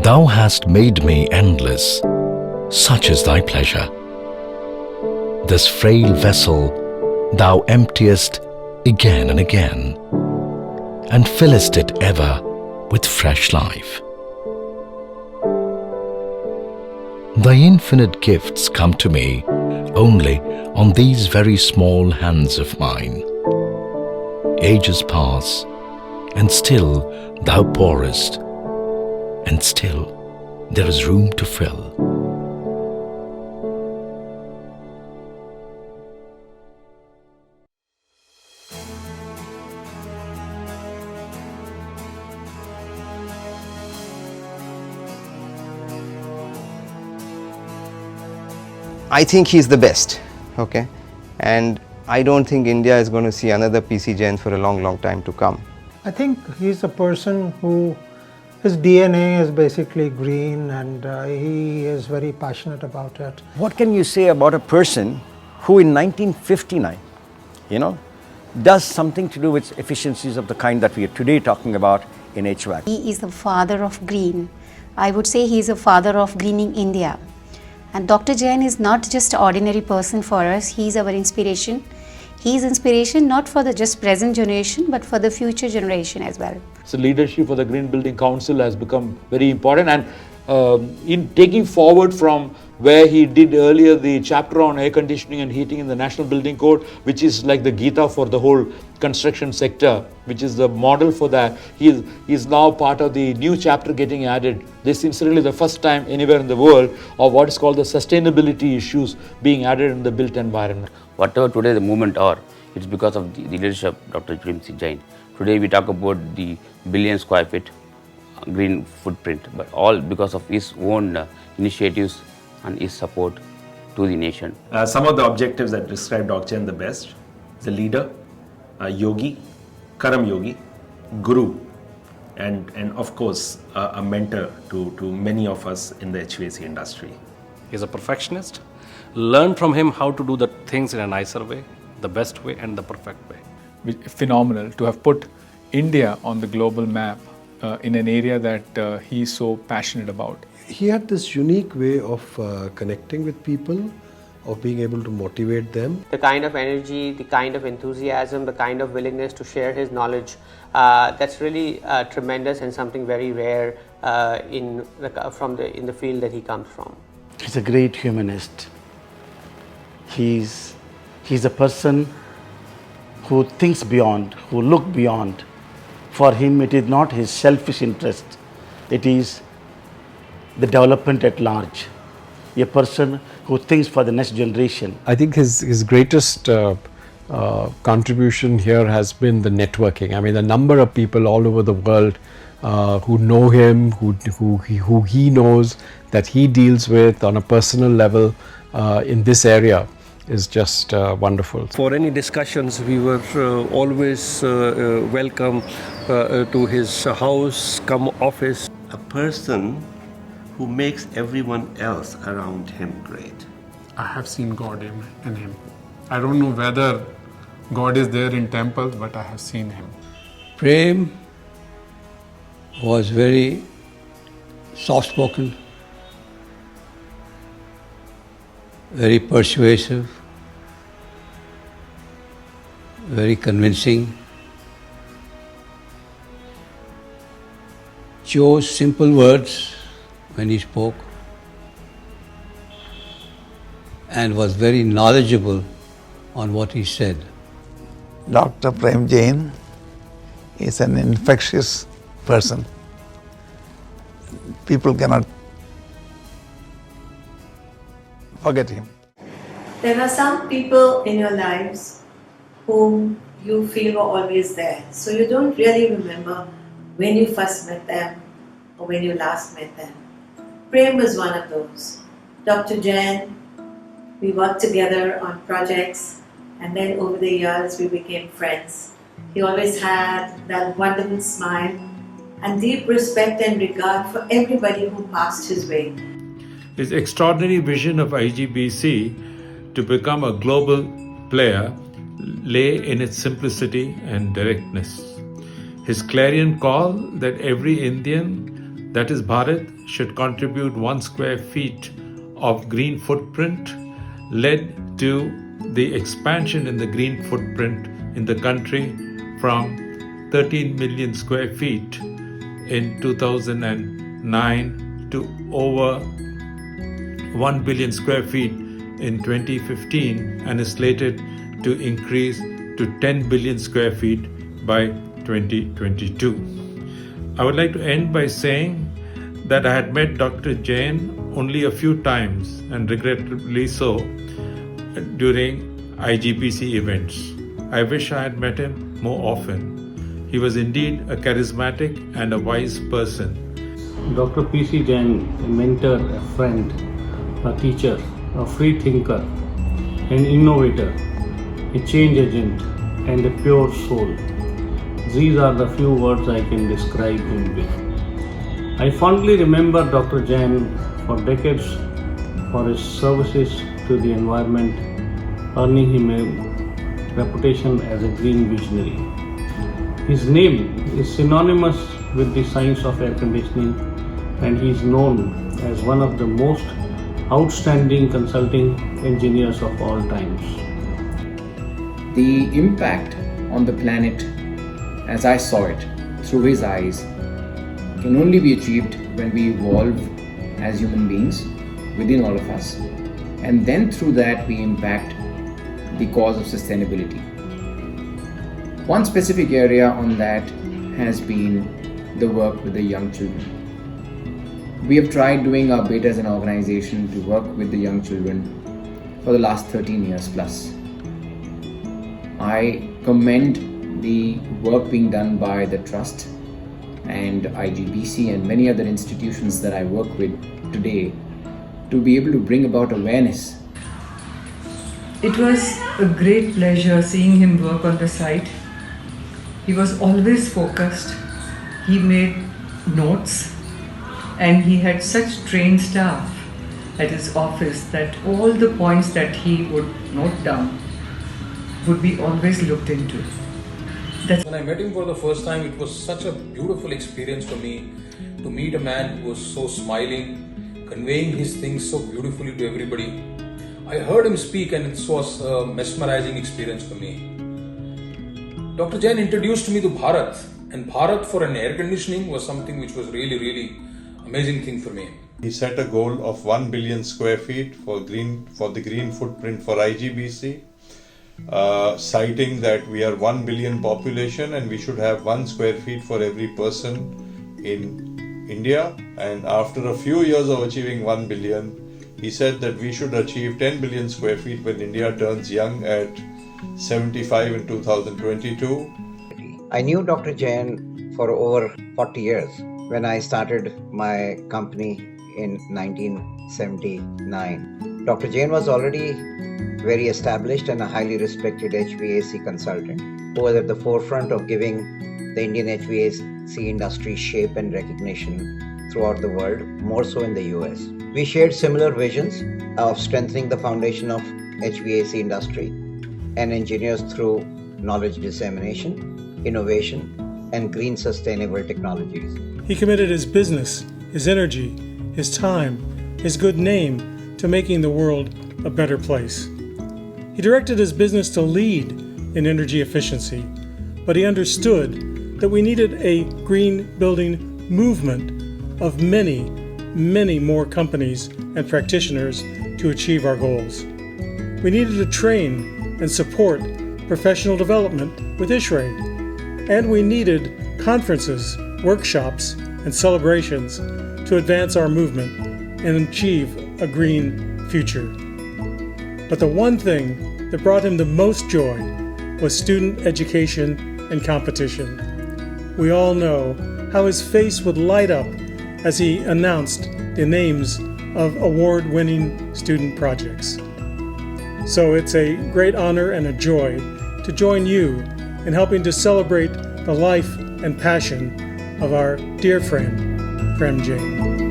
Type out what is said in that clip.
Thou hast made me endless, such is thy pleasure. This frail vessel thou emptiest again and again, and fillest it ever with fresh life. Thy infinite gifts come to me only on these very small hands of mine. Ages pass, and still thou pourest, and still there is room to fill. I think he's the best, okay, and I don't think India is going to see another PC Jain for a long time to come. I think he's a person who, his DNA is basically green, and he is very passionate about it. What can you say about a person who in 1959, does something to do with efficiencies of the kind that we are today talking about in HVAC? He is the father of green. I would say he is a father of greening India. And Dr. Jain is not just an ordinary person for us, he is our inspiration. He is inspiration not for the just present generation, but for the future generation as well. So leadership for the Green Building Council has become very important, and in taking forward from where he did earlier the chapter on air conditioning and heating in the National Building Code, which is like the Gita for the whole construction sector, which is the model for that. He is now part of the new chapter getting added. This is really the first time anywhere in the world of what is called the sustainability issues being added in the built environment. Whatever today the movement are, it's because of the leadership of Dr. Premji Jain. Today we talk about the billion square feet green footprint, but all because of his own initiatives and his support to the nation. Some of the objectives that describe Dr. Jain the best: the leader, a yogi, Karam yogi, guru, and of course a mentor to many of us in the HVAC industry. He's a perfectionist. Learn from him how to do the things in a nicer way, the best way and the perfect way. Phenomenal to have put India on the global map in an area that he's so passionate about. He had this unique way of connecting with people, of being able to motivate them. The kind of energy, the kind of enthusiasm, the kind of willingness to share his knowledge, that's really tremendous and something very rare in the field that he comes from. He's a great humanist. He's a person who thinks beyond, who looks beyond. For him, it is not his selfish interest. It is the development at large. A person who thinks for the next generation. I think his greatest contribution here has been the networking. I mean, the number of people all over the world who know him, who he knows, that he deals with on a personal level in this area is just wonderful. For any discussions, we were always welcome to his house, come office. A person who makes everyone else around him great. I have seen God in him. I don't know whether God is there in temples, but I have seen him. Prem was very soft-spoken, very persuasive, very convincing, chose simple words when he spoke, and was very knowledgeable on what he said. Dr. Prem Jain is an infectious person. People cannot forget him. There are some people in your lives whom you feel were always there. So you don't really remember when you first met them or when you last met them. Prem was one of those. Dr. Jain, we worked together on projects, and then over the years we became friends. He always had that wonderful smile and deep respect and regard for everybody who passed his way. His extraordinary vision of IGBC to become a global player lay in its simplicity and directness. His clarion call that every Indian that is Bharat should contribute 1 square feet of green footprint, led to the expansion in the green footprint in the country from 13 million square feet in 2009 to over 1 billion square feet in 2015 and is slated to increase to 10 billion square feet by 2022. I would like to end by saying that I had met Dr. Jain only a few times, and regrettably so, during IGPC events. I wish I had met him more often. He was indeed a charismatic and a wise person. Dr. P.C. Jain, a mentor, a friend, a teacher, a free thinker, an innovator, a change agent, and a pure soul. These are the few words I can describe him with. I fondly remember Dr. Jain for decades for his services to the environment, earning him a reputation as a green visionary. His name is synonymous with the science of air conditioning, and he is known as one of the most outstanding consulting engineers of all times. The impact on the planet, as I saw it through his eyes, can only be achieved when we evolve as human beings within all of us, and then through that we impact the cause of sustainability. One specific area on that has been the work with the young children. We have tried doing our bit as an organization to work with the young children for the last 13 years plus. I commend the work being done by the Trust and IGBC and many other institutions that I work with today to be able to bring about awareness. It was a great pleasure seeing him work on the site. He was always focused, he made notes, and he had such trained staff at his office that all the points that he would note down would be always looked into. When I met him for the first time, it was such a beautiful experience for me to meet a man who was so smiling, conveying his things so beautifully to everybody. I heard him speak and it was a mesmerizing experience for me. Dr. Jain introduced me to Bharat, and Bharat for an air conditioning was something which was really amazing thing for me. He set a goal of 1 billion square feet for the green footprint for IGBC. Citing that we are 1 billion population and we should have 1 square feet for every person in India, and after a few years of achieving 1 billion, he said that we should achieve 10 billion square feet when India turns young at 75 in 2022. I knew Dr. Jain for over 40 years when I started my company in 1979. Dr. Jain was already very established and a highly respected HVAC consultant who was at the forefront of giving the Indian HVAC industry shape and recognition throughout the world, more so in the US. We shared similar visions of strengthening the foundation of HVAC industry and engineers through knowledge dissemination, innovation, and green sustainable technologies. He committed his business, his energy, his time, his good name to making the world a better place. He directed his business to lead in energy efficiency, but he understood that we needed a green building movement of many more companies and practitioners to achieve our goals. We needed to train and support professional development with ISHRAE, and we needed conferences, workshops, and celebrations to advance our movement and achieve a green future. But the one thing that brought him the most joy was student education and competition. We all know how his face would light up as he announced the names of award-winning student projects. So it's a great honor and a joy to join you in helping to celebrate the life and passion of our dear friend, Prem Jain.